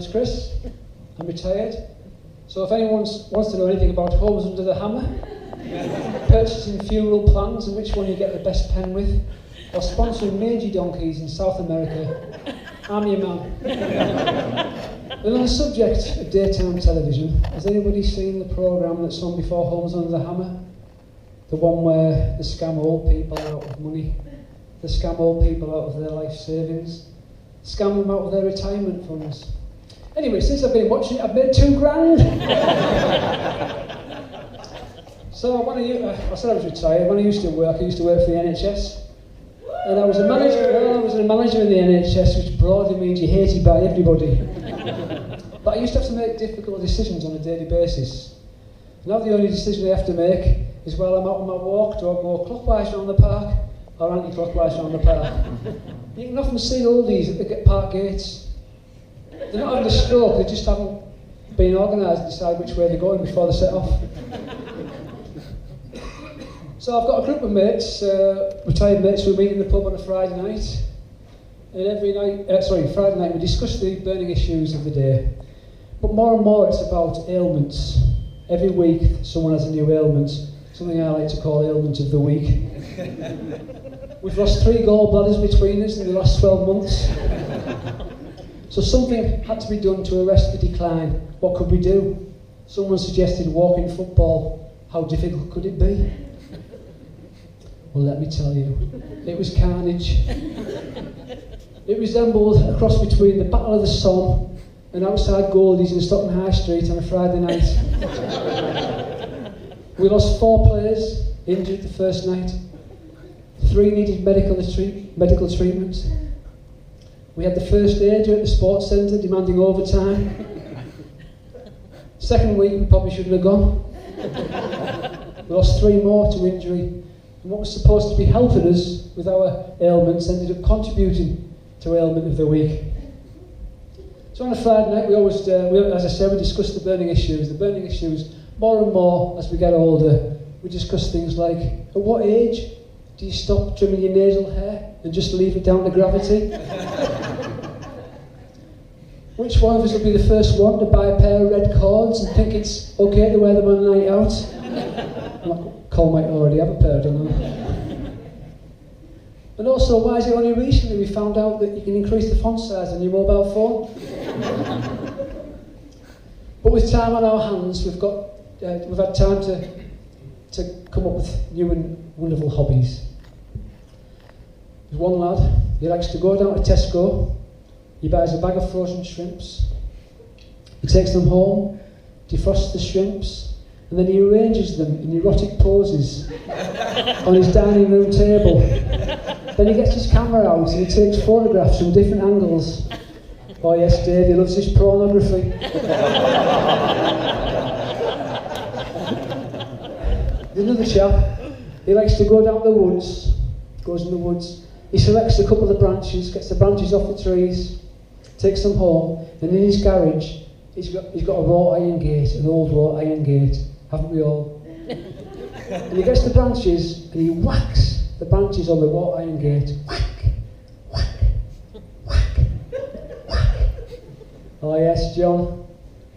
name's Chris. I'm retired. So if anyone wants to know anything about homes under the hammer, purchasing funeral plans and which one you get the best pen with, or sponsoring mangy donkeys in South America, I'm your man. Well, on the subject of daytime television, has anybody seen the programme that's on before Homes Under the Hammer? The one where they scam old people out of money, they scam old people out of their life savings, scam them out of their retirement funds. Anyway, since I've been watching it, I've made £2 grand. So I said I was retired. When I used to work for the NHS. And I was a manager in the NHS, which broadly means you're hated by everybody. But I used to have to make difficult decisions on a daily basis. Now the only decision I have to make is while I'm out on my walk, do I go clockwise around the park or anti-clockwise around the park? You can often see oldies at the park gates. They're not having a stroke, they just haven't been organised to decide which way they're going before they set off. So I've got a group of mates, retired mates, who meet in the pub on a Friday night. And Friday night we discuss the burning issues of the day. But more and more it's about ailments. Every week someone has a new ailment, something I like to call ailment of the week. We've lost 3 gallbladders between us in the last 12 months. So something had to be done to arrest the decline. What could we do? Someone suggested walking football. How difficult could it be? Well, let me tell you, it was carnage. It resembled a cross between the Battle of the Somme and outside Goldie's in Stockton High Street on a Friday night. We lost 4 players, injured the first night. 3 needed medical treatment. We had the first aider at the sports centre demanding overtime. Second week, we probably shouldn't have gone. We lost 3 more to injury. And what was supposed to be helping us with our ailments ended up contributing to ailment of the week. So on a Friday night, as I said, we discuss the burning issues. The burning issues, more and more as we get older, we discuss things like, at what age do you stop trimming your nasal hair and just leave it down to gravity? Which one of us will be the first one to buy a pair of red cords and think it's okay to wear them on a night out? Cole might already have a pair, I don't know. And also, why is it only recently we found out that you can increase the font size on your mobile phone? But with time on our hands, we've had time to come up with new and wonderful hobbies. There's one lad, he likes to go down to Tesco, he buys a bag of frozen shrimps, he takes them home, defrosts the shrimps, and then he arranges them in erotic poses on his dining room table. Then he gets his camera out and he takes photographs from different angles. Oh yes, Dave, he loves his pornography. There's another chap, he likes to go down the woods, goes in the woods, he selects a couple of the branches, gets the branches off the trees, takes them home, and in his garage, he's got a wrought iron gate, an old wrought iron gate. Haven't we all? And he gets the branches and he whacks the branches on the wrought iron gate. Whack, whack, whack, whack. Oh yes, John.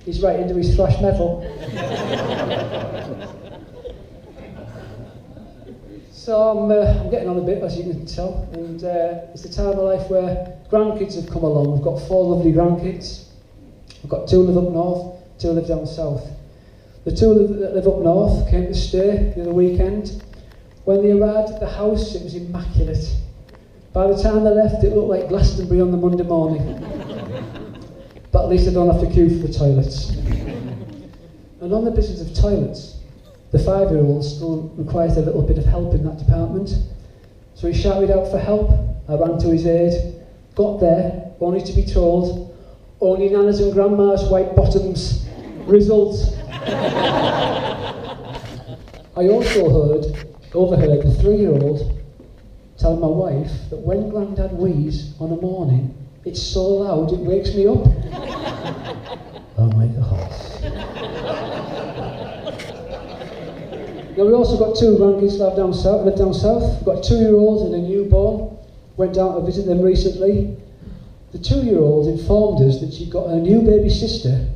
He's right into his thrash metal. So I'm getting on a bit, as you can tell, and it's the time of life where grandkids have come along. We've got 4 lovely grandkids. We've got 2 live up north, 2 live down south. The 2 that live up north came to stay the other weekend. When they arrived at the house, it was immaculate. By the time they left, it looked like Glastonbury on the Monday morning. But at least they don't have to queue for the toilets. And on the business of toilets, the 5-year-old still requires a little bit of help in that department. So he shouted out for help. I ran to his aid, got there, only to be told, only Nana's and Grandma's white bottoms. Result. I also overheard the 3-year-old telling my wife that when Grandad wheezes on a morning, it's so loud it wakes me up. I'm like a horse. Now we also got 2 grandkids that live down south. We've got a 2-year-old and a newborn. Went down to visit them recently. the 2-year-old informed us that she'd got a new baby sister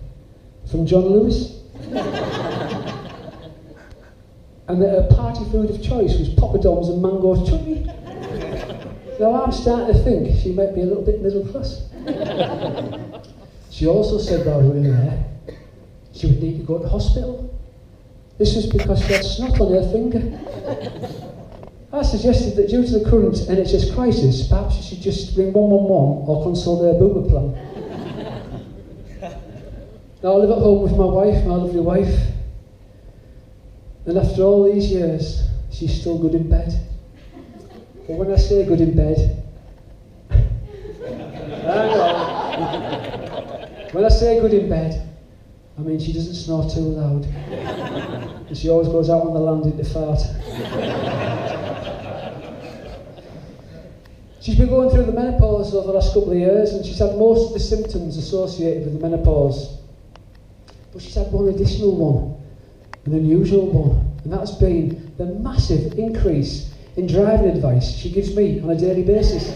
from John Lewis. And that her party food of choice was poppadoms and mango chutney. Now I'm starting to think she might be a little bit middle class. She also said while we were there, she would need to go to hospital. This was because she had snot on her finger. I suggested that due to the current NHS crisis, perhaps she should just ring 111 or consult her boomer plan. Now I live at home with my wife, my lovely wife, and after all these years, she's still good in bed. But when I say good in bed, when I say good in bed, I mean she doesn't snore too loud. And she always goes out on the landing to fart. She's been going through the menopause over the last couple of years, and she's had most of the symptoms associated with the menopause. But she's had one additional one, an unusual one, and that's been the massive increase in driving advice she gives me on a daily basis.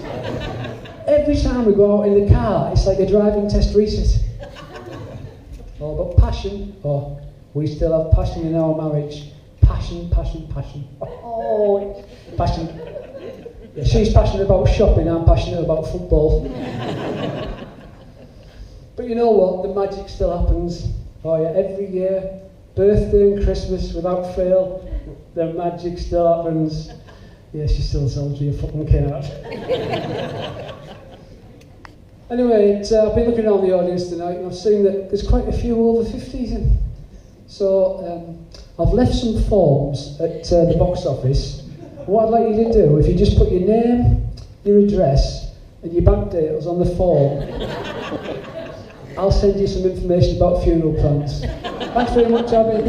Every time we go out in the car, it's like a driving test reset. All about passion, or we still have passion in our marriage. Passion, passion, passion. Oh, passion. Yeah, she's passionate about shopping, I'm passionate about football. But you know what, the magic still happens. Oh yeah, every year, birthday and Christmas, without fail, the magic still happens. Yeah, she still sells me a fucking carrot. Anyway, I've been looking around the audience tonight and I've seen that there's quite a few over 50s in. So I've left some forms at the box office. What I'd like you to do, if you just put your name, your address and your bank details on the form, I'll send you some information about funeral plans. Thanks very much, Abby.